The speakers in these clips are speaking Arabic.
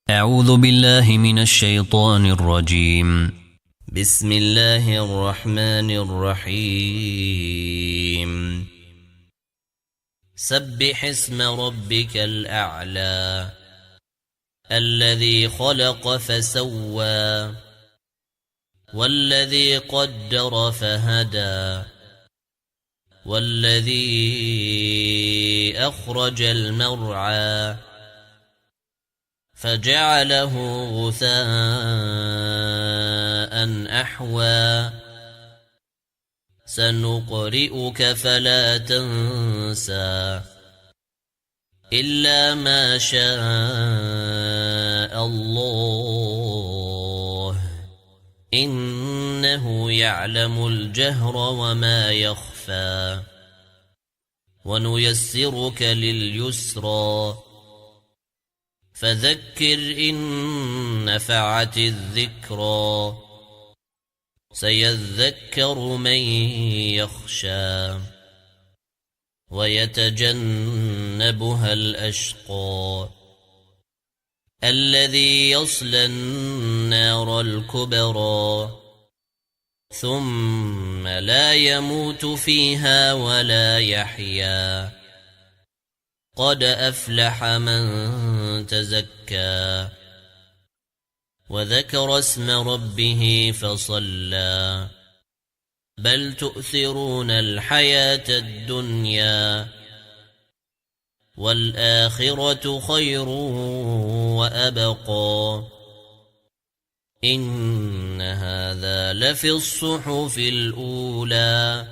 أعوذ بالله من الشيطان الرجيم. بسم الله الرحمن الرحيم. سبح اسم ربك الأعلى الذي خلق فسوى والذي قدر فهدى والذي أخرج المرعى فجعله غثاء أحوى سنقرئك فلا تنسى إلا ما شاء الله إنه يعلم الجهر وما يخفى ونيسرك لليسرى فذكر إن نفعت الذكرى سيذكر من يخشى ويتجنبها الأشقى الذي يصلى النار الكبرى ثم لا يموت فيها ولا يحيا قد أفلح من تزكى وذكر اسم ربه فصلى بل تؤثرون الحياة الدنيا والآخرة خير وأبقى إن هذا لفي الصحف الأولى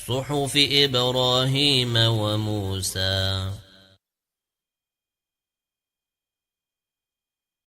صحف إبراهيم وموسى.